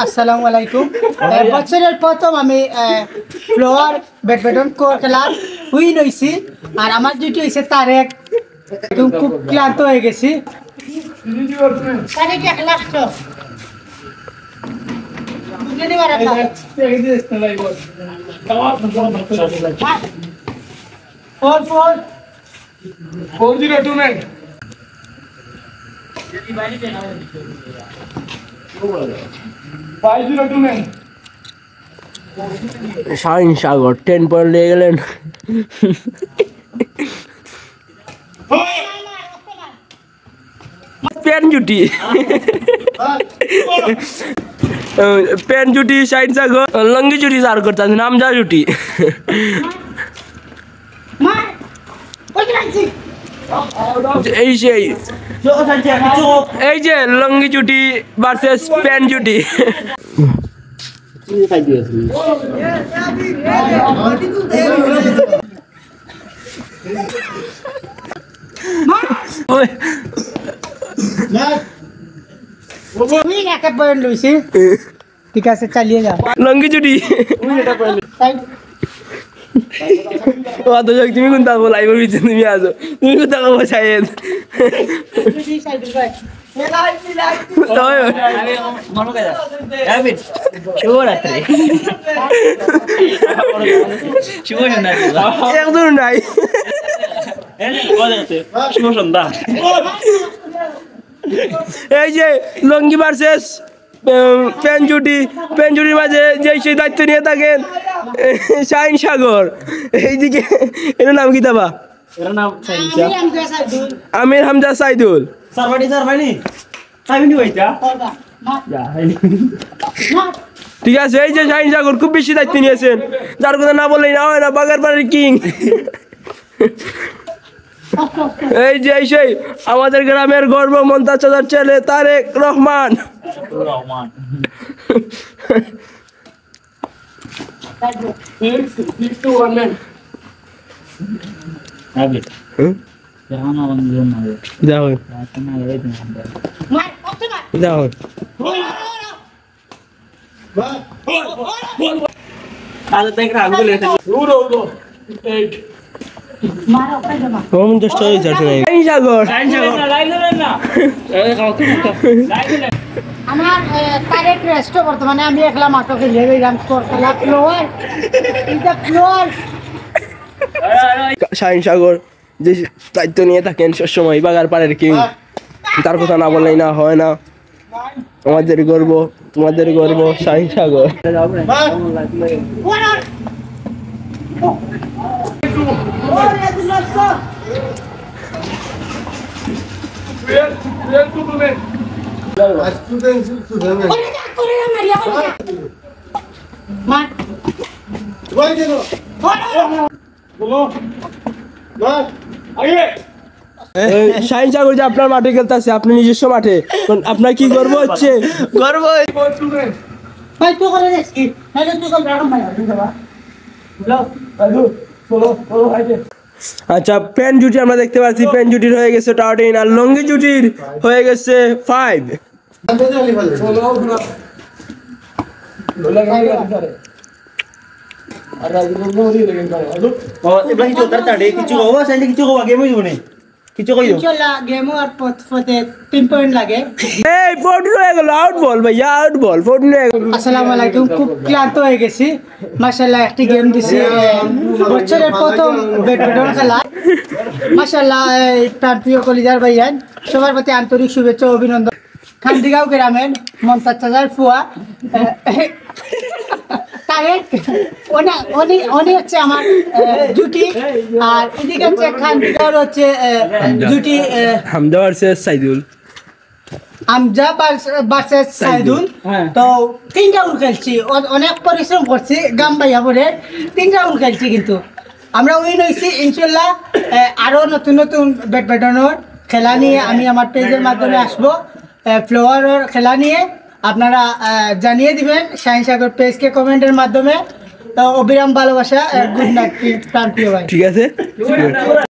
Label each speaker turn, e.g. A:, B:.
A: আসসালামু আলাইকুম। বছরের প্রথম আমি ফ্লোয়ার ব্যাডমিন্টন খেলার উইন হয়েছি, আর আমার ডিউটি হয়েছে তারেক। খুব ক্লান্ত হয়ে গেছি।
B: শাহিন সাগর 10 পয়েন্ট নিয়ে গেলেন। পেন জুটি শাহিন সাগর লঙ্গি জুটি সার করতে নাম যা জুটি। এই সেই এই যে লঙ্গি জুটি ভার্সেস প্যান জুটি।
A: ঠিক আছে, চালিয়ে যাও।
B: লঙ্গি জুটি তুমি কোন থাকবো লাইভের ভিতরে, তুমি আসো, তুমি কোন থাকবো সাহেব। একজন নাই। এই যে লঙ্গি ভার্সেস প্যান জুটির মাঝে যে সেই দায়িত্ব নিয়ে থাকেন শাহিন সাগর। এইদিকে এর নাম কি দাবা? আমির হামজা সাইদুল। ঠিক আছে, এই যে শাহিন সাগর খুব বেশি দায়িত্ব নিয়েছেন, যার কথা না বললেই না হয় না, বাগারবাড়ির কিং। এই যে সেই আমাদের গ্রামের গর্ব মন্তাজার ছেলে তারেক রহমান।
A: আমার তারেক রেস্ট বর্তমানে আমি একলা মাঠে খেলে গেলাম ফ্লোয়ার।
B: শাহিন সাগর যে দায়িত্ব নিয়ে থাকেন সবসময় বাগার পাড়ের কিং, তার কথা না বললেই না হয় না। আমাদের গর্ব, তোমাদের গর্ব শাহিন সাগর। শাহিন সাগর যে আপনার মাঠে খেলতে আছে, আপনি নিজস্ব মাঠে, আপনার কি গর্ব হচ্ছে? গর্ব আচ্ছা, প্যান জুটি আমরা দেখতে পাচ্ছি, প্যান জুটির হয়ে গেছে 13 আর লঙ্গি জুটির হয়ে গেছে 5।
A: আসসালামু আলাইকুম। খুব ক্লান্ত হয়ে গেছি। মাশাআল্লাহ একটি গেম দিছি, বছরের প্রথম ব্যাডমিন্টন খেলা। মাশাআল্লাহ প্রিয় কলিজার ভাইয়ান, সবার প্রতি আন্তরিক শুভেচ্ছা ও অভিনন্দন। খান্দিগাঁও গ্রামের মন্তাজার ফুয়া তারেক, উনি হচ্ছে আমার জুটি, আর এদিকে হচ্ছে খান্দিগাঁওর হচ্ছে জুটি
B: হামজা ভার্সেস সাইদুল।
A: আমজা ভার্সেস সাইদুল। তো 3 রাউন্ড খেলছি, অনেক পরিশ্রম করছি, গাম বাইয়া পরে 3 রাউন্ড খেলছি, কিন্তু আমরা উইন হয়েছি। ইনশাল্লাহ আরও নতুন নতুন ব্যাডমিন্টনের খেলা নিয়ে আমি আমার পেজের মাধ্যমে আসবো। ফ্লোয়ারের খেলা নিয়ে আপনারা জানিয়ে দিবেন শাহিন সাগর পেজকে কমেন্টের মাধ্যমে। অবিরাম ভালোবাসা, গুড নাইট প্রাণ প্রিয় ভাই।
B: ঠিক আছে।